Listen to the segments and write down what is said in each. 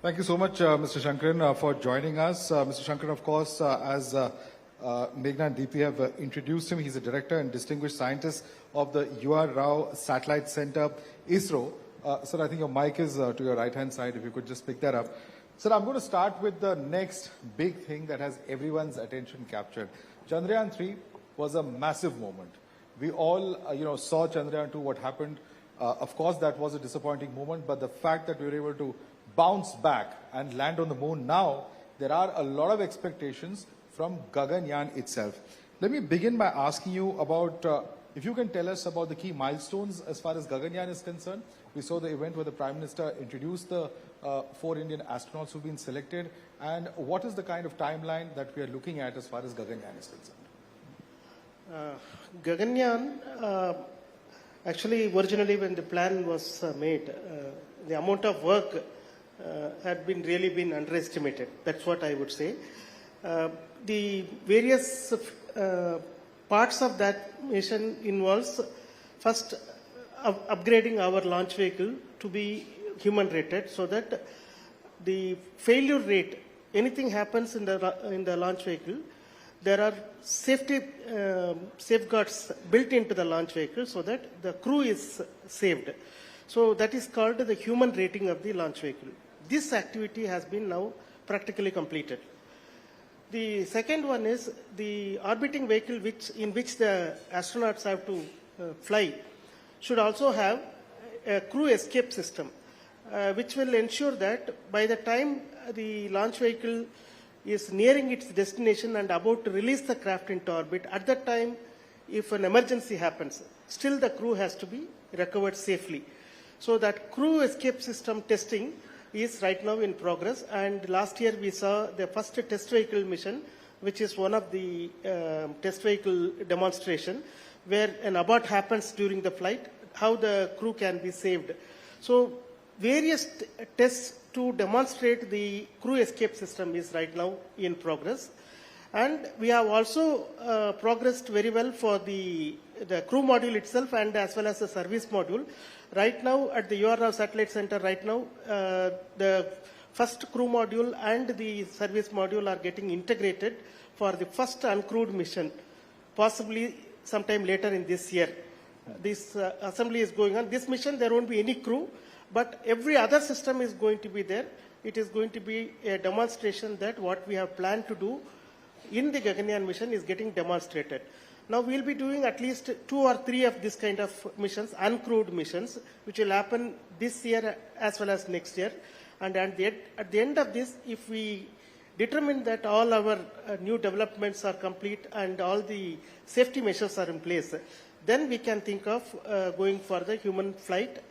Thank you so much, Mr. Sankaran, for joining us. Mr. Sankaran, of course, as Meghna and DP have introduced him, he's a director and distinguished scientist of the UR Rao Satellite Center, ISRO. Sir, I think your mic is to your right-hand side, if you could just pick that up. Sir, I'm going to start with the next big thing that has everyone's attention captured. Chandrayaan 3 was a massive moment. We all, saw Chandrayaan 2, what happened. Of course, that was a disappointing moment, but the fact that we were able to bounce back and land on the moon now, there are a lot of expectations from Gaganyaan itself. Let me begin by asking you about, if you can tell us about the key milestones as far as Gaganyaan is concerned. We saw the event where the Prime Minister introduced the 4 Indian astronauts who've been selected, and what is the kind of timeline that we are looking at as far as Gaganyaan is concerned? Gaganyaan, actually originally when the plan was made, the amount of work had really been underestimated. That's what I would say. The various parts of that mission involves first upgrading our launch vehicle to be human rated, so that the failure rate, anything happens in the launch vehicle, there are safety safeguards built into the launch vehicle so that the crew is saved. So that is called the human rating of the launch vehicle. This activity has been now practically completed. The second one is the orbiting vehicle in which the astronauts have to fly should also have a crew escape system, which will ensure that by the time the launch vehicle is nearing its destination and about to release the craft into orbit, at that time, if an emergency happens, still the crew has to be recovered safely. So that crew escape system testing is right now in progress, and last year we saw the first test vehicle mission, which is one of the test vehicle demonstration, where an abort happens during the flight, how the crew can be saved. So various tests to demonstrate the crew escape system is right now in progress. And we have also progressed very well for the crew module itself and as well as the service module. Right now at the UR Rao Satellite Center, right now, the first crew module and the service module are getting integrated for the first uncrewed mission, possibly sometime later in this year. This assembly is going on. This mission, there won't be any crew, but every other system is going to be there. It is going to be a demonstration that what we have planned to do in the Gaganyaan mission is getting demonstrated. Now we'll be doing at least 2 or 3 of this kind of missions, uncrewed missions, which will happen this year as well as next year. And at the end of this, if we determine that all our new developments are complete and all the safety measures are in place, then we can think of going for the human flight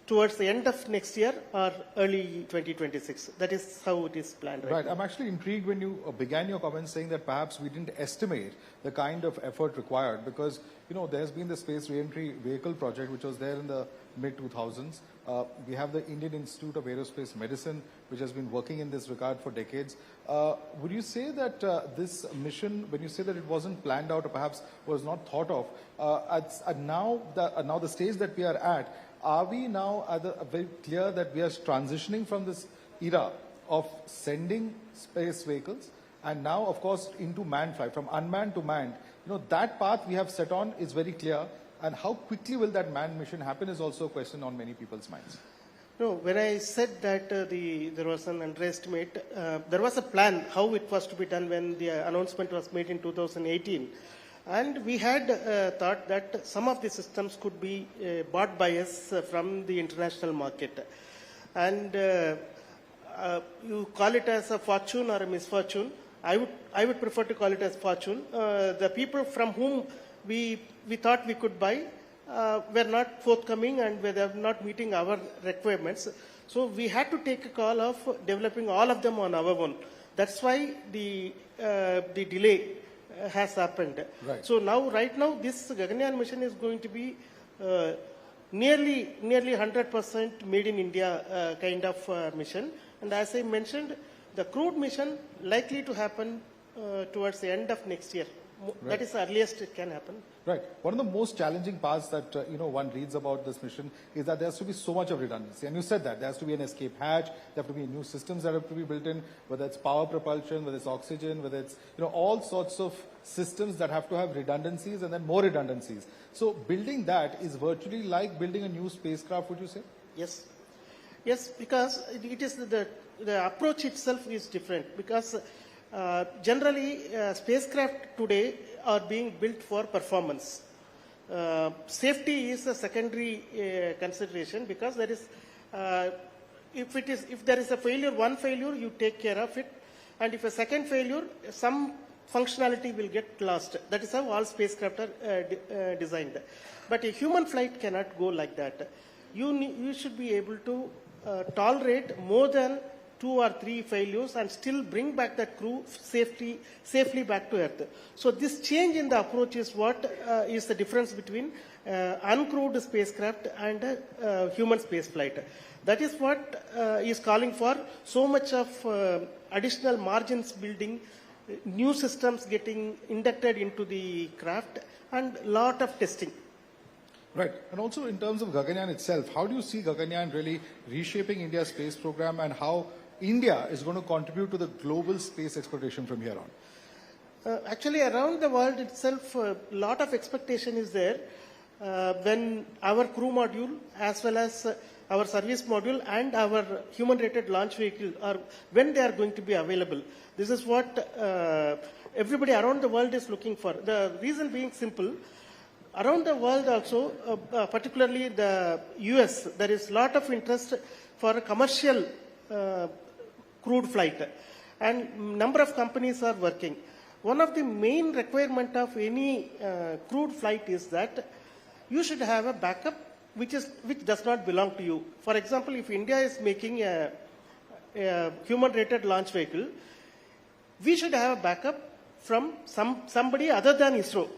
towards the end of next year or early 2026. That is how it is planned. Right. I'm actually intrigued when you began your comments saying that perhaps we didn't estimate the kind of effort required, because, there's been the Space Reentry Vehicle project, which was there in the mid-2000s. We have the Indian Institute of Aerospace Medicine, which has been working in this regard for decades. Would you say that this mission, when you say that it wasn't planned out or perhaps was not thought of, now the stage that we are at, are we now very clear that we are transitioning from this era of sending space vehicles and now, of course, into manned flight, from unmanned to manned? That path we have set on is very clear, and how quickly will that manned mission happen is also a question on many people's minds. No, when I said that there was an underestimate, there was a plan how it was to be done when the announcement was made in 2018. And we had thought that some of the systems could be bought by us from the international market. And you call it as a fortune or a misfortune. I would prefer to call it as fortune. The people from whom we thought we could buy were not forthcoming and were not meeting our requirements. So we had to take a call of developing all of them on our own. That's why the delay has happened. Right. So right now, this Gaganyaan mission is going to be nearly 100% made in India kind of mission. And as I mentioned, the crewed mission likely to happen towards the end of next year. That is the earliest it can happen. Right. One of the most challenging parts that one reads about this mission is that there has to be so much of redundancy. And you said that there has to be an escape hatch, there have to be new systems that have to be built in, whether it's power propulsion, whether it's oxygen, whether it's all sorts of systems that have to have redundancies and then more redundancies. So building that is virtually like building a new spacecraft, would you say? Yes. Yes, because it is the approach itself is different, because generally spacecraft today are being built for performance. Safety is a secondary consideration, because there is if there is a failure, one failure, you take care of it, and if a second failure, some functionality will get lost. That is how all spacecraft are designed. But a human flight cannot go like that. You should be able to tolerate more than 2 or 3 failures and still bring back that crew safely back to Earth. So this change in the approach is what is the difference between uncrewed spacecraft and human space flight. That is what is calling for so much of additional margins building, new systems getting inducted into the craft, and lot of testing. Right. And also in terms of Gaganyaan itself, how do you see Gaganyaan really reshaping India's space program, and how India is going to contribute to the global space exploration from here on? Actually, around the world itself, a lot of expectation is there when our crew module, as well as our service module and our human-rated launch vehicle, when they are going to be available. This is what everybody around the world is looking for. The reason being simple. Around the world also, particularly the US, there is a lot of interest for a commercial crewed flight, and number of companies are working. One of the main requirement of any crewed flight is that you should have a backup which does not belong to you. For example, if India is making a human-rated launch vehicle, we should have a backup from somebody other than ISRO.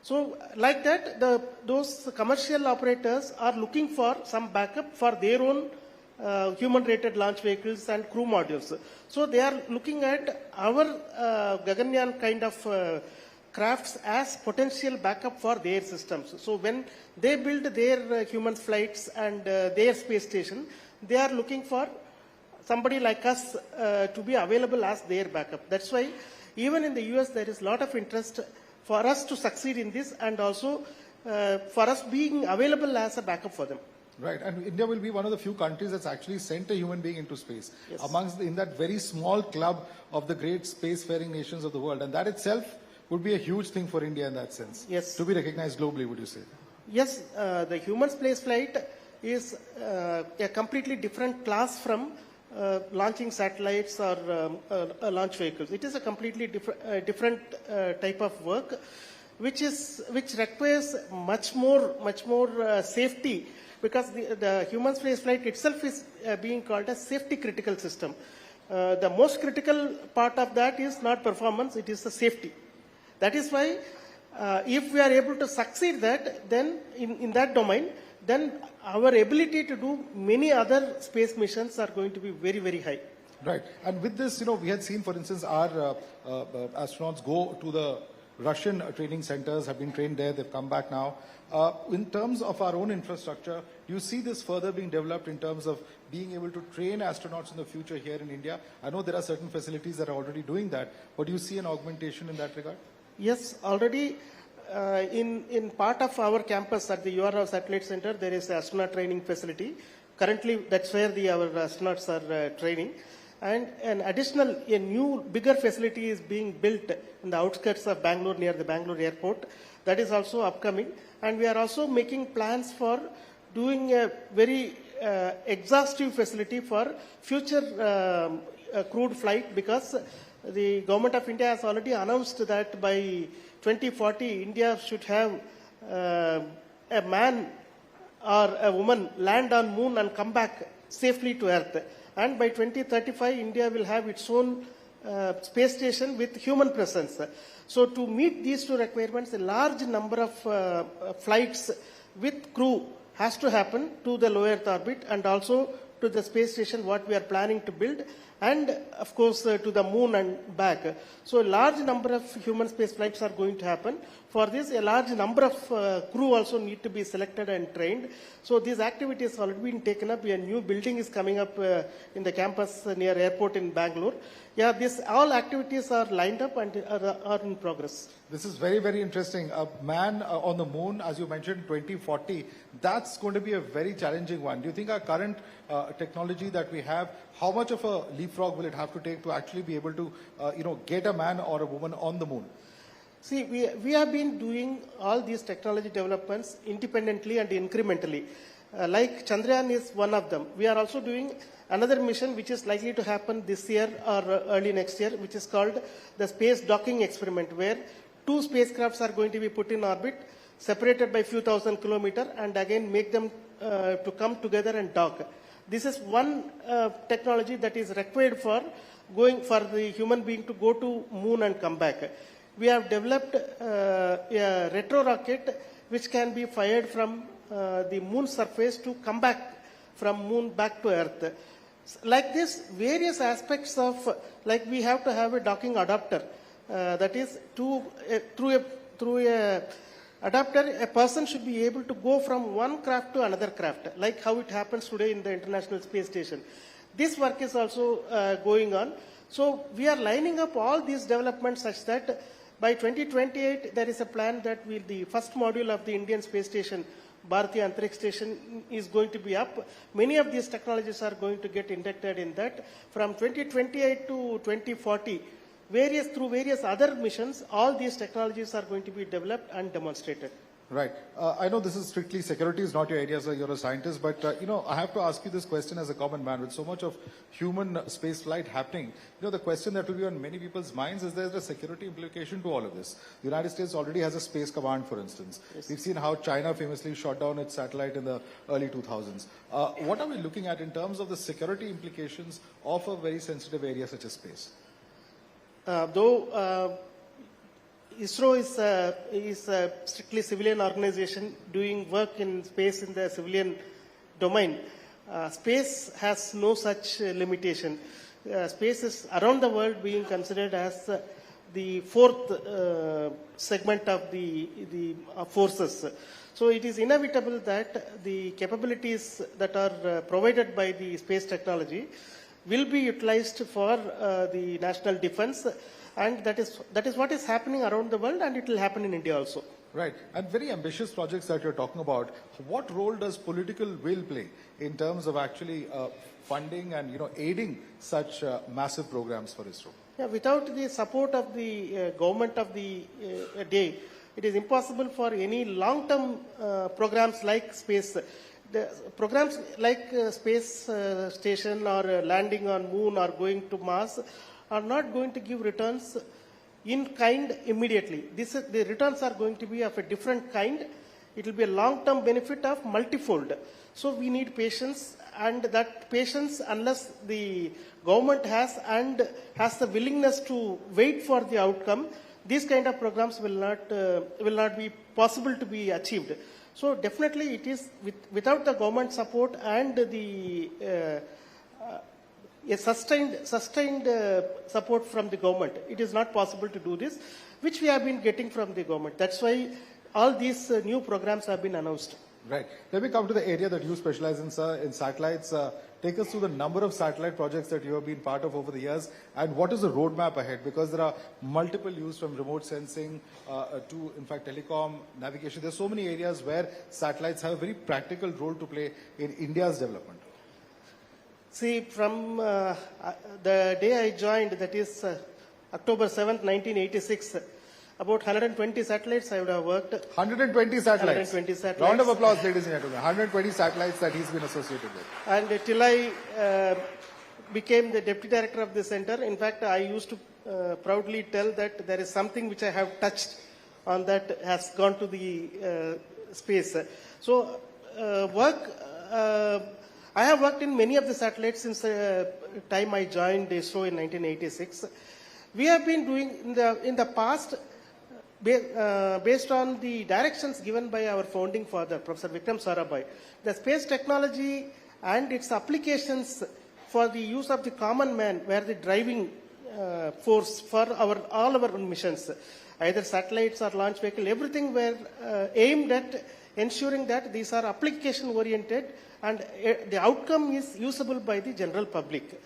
So like that, those commercial operators are looking for some backup for their own human-rated launch vehicles and crew modules. So they are looking at our Gaganyaan kind of crafts as potential backup for their systems. So when they build their human flights and their space station, they are looking for somebody like us to be available as their backup. That's why even in the US there is a lot of interest for us to succeed in this, and also for us being available as a backup for them. Right, and India will be one of the few countries that's actually sent a human being into space, Yes. in that very small club of the great spacefaring nations of the world, and that itself would be a huge thing for India in that sense. Yes. To be recognized globally, would you say? Yes, the human space flight is a completely different class from launching satellites or launch vehicles. It is a completely different type of work, which requires much more safety, because the human space flight itself is being called a safety critical system. The most critical part of that is not performance; it is the safety. That is why, if we are able to succeed that, then in that domain, then our ability to do many other space missions are going to be very, very high. Right. And with this, we had seen, for instance, our astronauts go to the Russian training centers, have been trained there, they've come back now. In terms of our own infrastructure, do you see this further being developed in terms of being able to train astronauts in the future here in India? I know there are certain facilities that are already doing that, but do you see an augmentation in that regard? Yes, already in part of our campus at the URSC Satellite Center, there is an astronaut training facility. Currently, that's where our astronauts are training. And a new, bigger facility is being built in the outskirts of Bangalore, near the Bangalore airport. That is also upcoming. And we are also making plans for doing a very exhaustive facility for future crewed flight, because the government of India has already announced that by 2040, India should have a man or a woman land on moon and come back safely to Earth. And by 2035, India will have its own space station with human presence. So to meet these two requirements, a large number of flights with crew has to happen to the low Earth orbit, and also to the space station what we are planning to build. and of course to the moon and back. So a large number of human space flights are going to happen. For this, a large number of crew also need to be selected and trained. So these activities have already been taken up. A new building is coming up in the campus near airport in Bangalore. Yeah, all activities are lined up and are in progress. This is very, very interesting. A man on the moon, as you mentioned, 2040, that's going to be a very challenging one. Do you think our current technology that we have, how much of a leapfrog will it have to take to actually be able to, get a man or a woman on the moon? See, we have been doing all these technology developments independently and incrementally. Like Chandrayaan is one of them. We are also doing another mission which is likely to happen this year or early next year, which is called the space docking experiment, where 2 spacecrafts are going to be put in orbit, separated by few thousand kilometers, and again make them to come together and dock. This is one technology that is required for the human being to go to moon and come back. We have developed a retro rocket which can be fired from the moon surface to come back from moon back to Earth. Like this, various aspects of, like we have to have a docking adapter. That is, through a adapter, a person should be able to go from one craft to another craft, like how it happens today in the International Space Station. This work is also going on. So we are lining up all these developments such that by 2028, there is a plan that the first module of the Indian space station, Bharatiya Antariksh Station, is going to be up. Many of these technologies are going to get inducted in that. From 2028 to 2040, through various other missions, all these technologies are going to be developed and demonstrated. Right. I know this is strictly security is not your area, so you're a scientist, but I have to ask you this question as a common man. With so much of human space flight happening, the question that will be on many people's minds is there's a security implication to all of this. The United States already has a space command, for instance. Yes. We've seen how China famously shot down its satellite in the early 2000s. What are we looking at in terms of the security implications of a very sensitive area such as space? Though ISRO is a strictly civilian organization doing work in space in the civilian domain. Space has no such limitation. Space is around the world being considered as the fourth segment of the forces. So it is inevitable that the capabilities that are provided by the space technology will be utilized for the national defense. And that is what is happening around the world, and it will happen in India also. Right. And very ambitious projects that you're talking about. What role does political will play in terms of actually funding and aiding such massive programs for ISRO? Yeah, without the support of the government of the day, it is impossible for any long-term programs like space. The programs like space station or landing on moon or going to Mars are not going to give returns in kind immediately. The returns are going to be of a different kind. It will be a long-term benefit of multifold. So we need patience, and that patience, unless the government has the willingness to wait for the outcome, these kind of programs will not be possible to be achieved. So definitely it is without the government support and a sustained support from the government, it is not possible to do this, which we have been getting from the government. That's why all these new programs have been announced. Right. Let me come to the area that you specialize in, sir, in satellites. Take us through the number of satellite projects that you have been part of over the years, and what is the roadmap ahead? Because there are multiple use from remote sensing to, in fact, telecom, navigation. There are so many areas where satellites have a very practical role to play in India's development. See, from the day I joined, that is October 7th, 1986, about 120 satellites I would have worked. 120 satellites? 120 satellites. Round of applause, ladies and gentlemen. 120 satellites that he's been associated with. And till I became the deputy director of the center, in fact, I used to proudly tell that there is something which I have touched on that has gone to the space. So I have worked in many of the satellites since the time I joined ISRO in 1986. We have been doing in the past, based on the directions given by our founding father, Professor Vikram Sarabhai, the space technology and its applications for the use of the common man were the driving force for all our missions. Either satellites or launch vehicle, everything were aimed at ensuring that these are application oriented and the outcome is usable by the general public.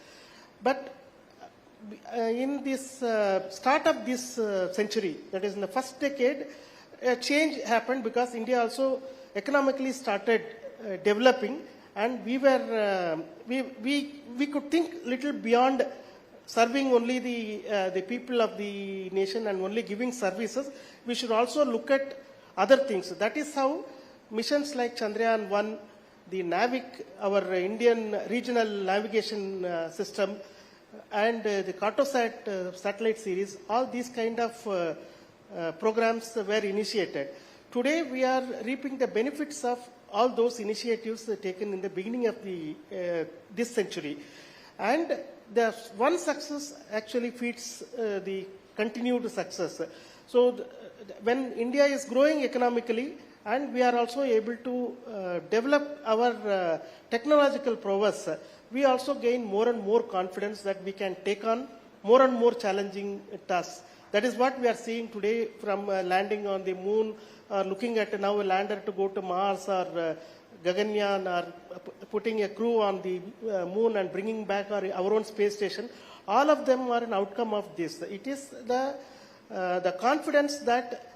But in this start of this century, that is in the first decade, a change happened because India also economically started developing, and we were we could think little beyond serving only the people of the nation and only giving services. We should also look at other things. That is how missions like Chandrayaan-1, the NAVIC, our Indian regional navigation system, and the Cartosat satellite series, all these kind of programs were initiated. Today we are reaping the benefits of all those initiatives taken in the beginning of this century. And the one success actually feeds the continued success. So when India is growing economically and we are also able to develop our technological prowess, we also gain more and more confidence that we can take on more and more challenging tasks. That is what we are seeing today, from landing on the moon, looking at now a lander to go to Mars, or Gaganyaan, or putting a crew on the moon and bringing back our own space station. All of them are an outcome of this. It is the confidence that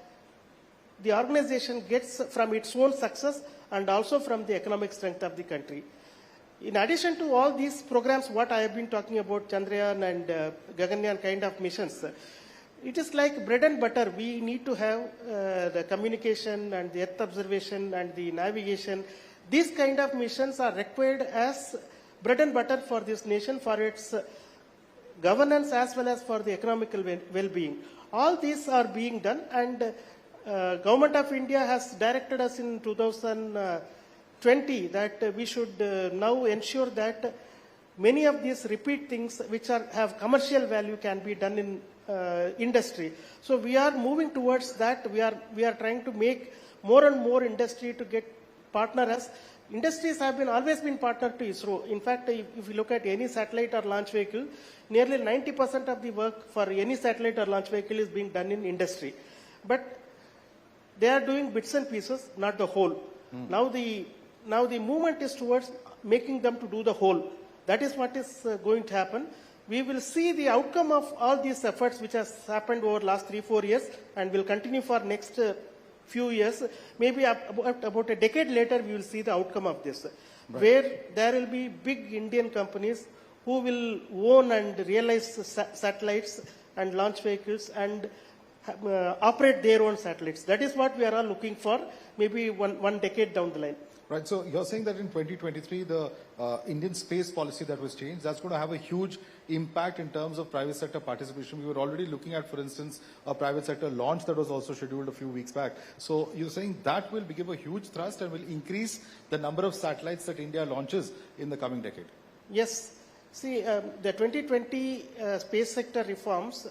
the organization gets from its own success and also from the economic strength of the country. In addition to all these programs, what I have been talking about, Chandrayaan and Gaganyaan kind of missions, it is like bread and butter. We need to have the communication and the Earth observation and the navigation. These kind of missions are required as bread and butter for this nation, for its governance as well as for the economical well-being. All these are being done, and Government of India has directed us in 2020 that we should now ensure that many of these repeat things which have commercial value can be done in industry. So we are moving towards that. We are trying to make more and more industry to get partner us. Industries have always been partner to ISRO. In fact, if you look at any satellite or launch vehicle, nearly 90% of the work for any satellite or launch vehicle is being done in industry. But they are doing bits and pieces, not the whole. Now the movement is towards making them to do the whole. That is what is going to happen. We will see the outcome of all these efforts which has happened over the last 3-4 years and will continue for next few years. Maybe about a decade later, we will see the outcome of this, where there will be big Indian companies who will own and realize satellites and launch vehicles and operate their own satellites. That is what we are all looking for, maybe one decade down the line. Right, so you're saying that in 2023, the Indian space policy that was changed, that's going to have a huge impact in terms of private sector participation. We were already looking at, for instance, a private sector launch that was also scheduled a few weeks back. So you're saying that will give a huge thrust and will increase the number of satellites that India launches in the coming decade? Yes. See, the 2020 space sector reforms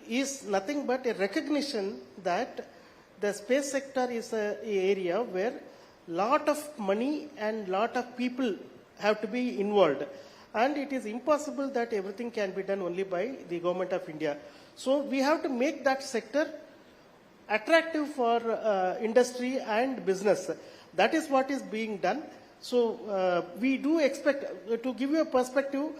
is nothing but a recognition that the space sector is an area where lot of money and lot of people have to be involved, and it is impossible that everything can be done only by the Government of India. So we have to make that sector attractive for industry and business. That is what is being done. So we do expect, to give you a perspective,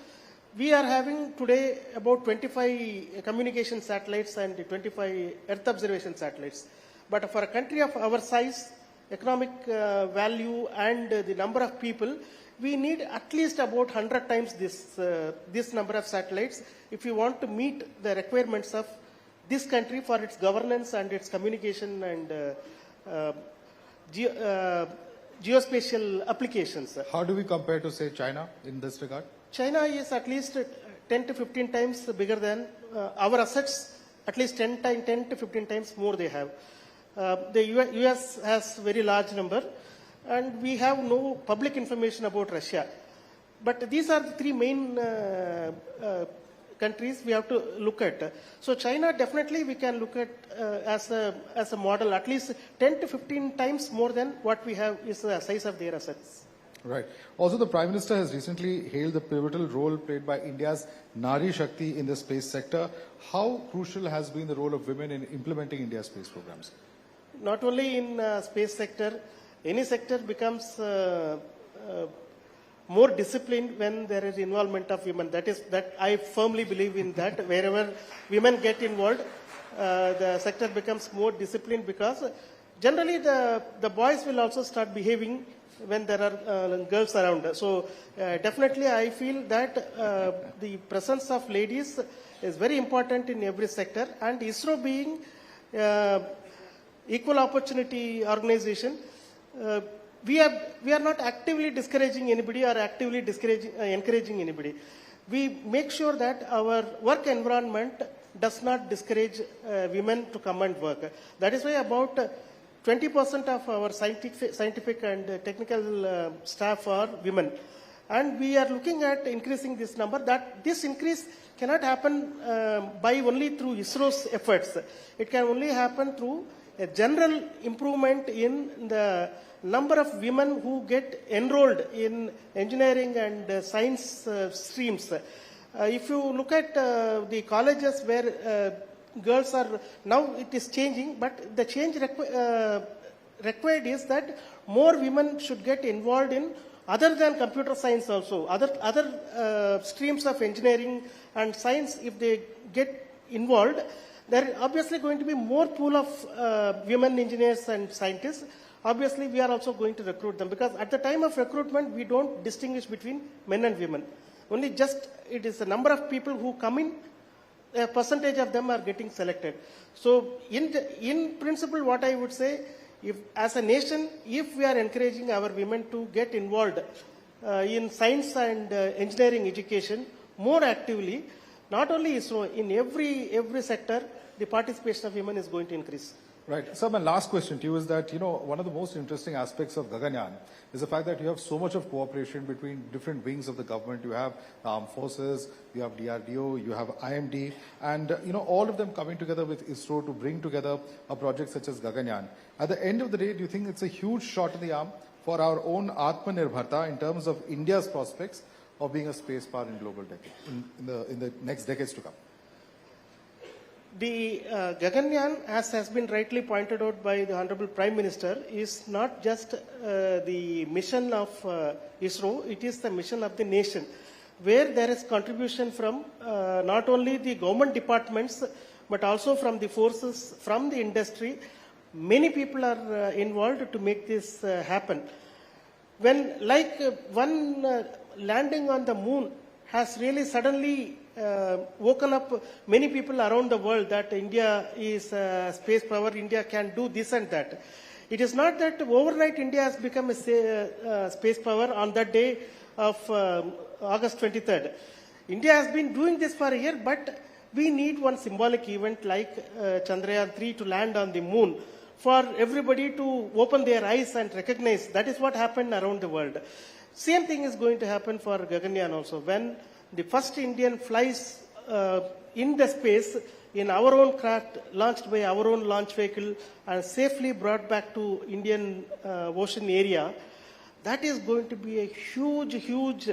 we are having today about 25 communication satellites and 25 Earth observation satellites. But for a country of our size, economic value and the number of people, we need at least about 100 times this number of satellites if we want to meet the requirements of this country for its governance and its communication and geospatial applications. How do we compare to, say, China in this regard? China is at least 10 to 15 times bigger than our assets, at least 10 to 15 times more they have. The US has very large number, and we have no public information about Russia. But these are the three main countries we have to look at. So China definitely we can look at as a model. At least 10 to 15 times more than what we have is the size of their assets. Right. Also, the Prime Minister has recently hailed the pivotal role played by India's Nari Shakti in the space sector. How crucial has been the role of women in implementing India's space programs? Not only in space sector, any sector becomes more disciplined when there is involvement of women. That I firmly believe in that. Wherever women get involved, the sector becomes more disciplined, because generally the boys will also start behaving when there are girls around. So definitely I feel that the presence of ladies is very important in every sector, and ISRO being equal opportunity organization, we are not actively discouraging anybody or actively encouraging anybody. We make sure that our work environment does not discourage women to come and work. That is why about 20% of our scientific and technical staff are women. And we are looking at increasing this number. That this increase cannot happen by only through ISRO's efforts. It can only happen through a general improvement in the number of women who get enrolled in engineering and science streams. If you look at the colleges where girls are, now it is changing, but the change required is that more women should get involved in other than computer science also, other streams of engineering and science. If they get involved, there is obviously going to be more pool of women engineers and scientists. Obviously, we are also going to recruit them, because at the time of recruitment, we don't distinguish between men and women. Only just it is the number of people who come in, a percentage of them are getting selected. So in principle, what I would say, if as a nation, if we are encouraging our women to get involved in science and engineering education more actively, not only ISRO, in every sector, the participation of women is going to increase. Right. So my last question to you is that, one of the most interesting aspects of Gaganyaan is the fact that you have so much of cooperation between different wings of the government. You have the armed forces, you have DRDO, you have IMD, and, all of them coming together with ISRO to bring together a project such as Gaganyaan. At the end of the day, do you think it's a huge shot in the arm for our own Atmanirbharta in terms of India's prospects of being a space power in global decade, in the next decades to come? The Gaganyaan, as has been rightly pointed out by the Honorable Prime Minister, is not just the mission of ISRO, it is the mission of the nation, where there is contribution from not only the government departments, but also from the forces, from the industry. Many people are involved to make this happen. When, one landing on the moon has really suddenly woken up many people around the world that India is a space power, India can do this and that. It is not that overnight India has become a space power on that day of August 23rd. India has been doing this for a year, but we need one symbolic event like Chandrayaan-3 to land on the moon for everybody to open their eyes and recognize that is what happened around the world. Same thing is going to happen for Gaganyaan also. When the first Indian flies in the space in our own craft, launched by our own launch vehicle and safely brought back to Indian ocean area, that is going to be a huge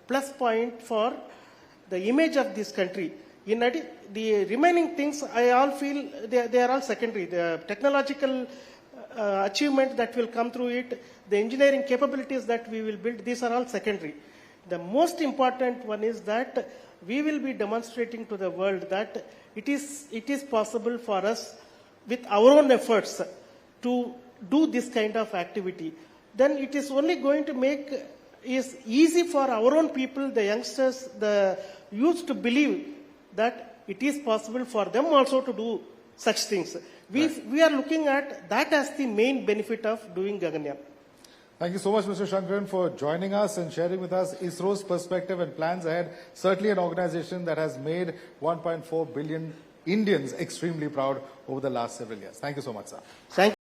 plus point for the image of this country. The remaining things, I all feel they are all secondary. The technological achievement that will come through it, the engineering capabilities that we will build, these are all secondary. The most important one is that we will be demonstrating to the world that it is possible for us with our own efforts to do this kind of activity. Then it is only going to make it easy for our own people, the youngsters, the youth to believe that it is possible for them also to do such things. We are looking at that as the main benefit of doing Gaganyaan. Thank you so much, Mr. Sankaran, for joining us and sharing with us ISRO's perspective and plans ahead. Certainly an organization that has made 1.4 billion Indians extremely proud over the last several years. Thank you so much, sir. Thank you.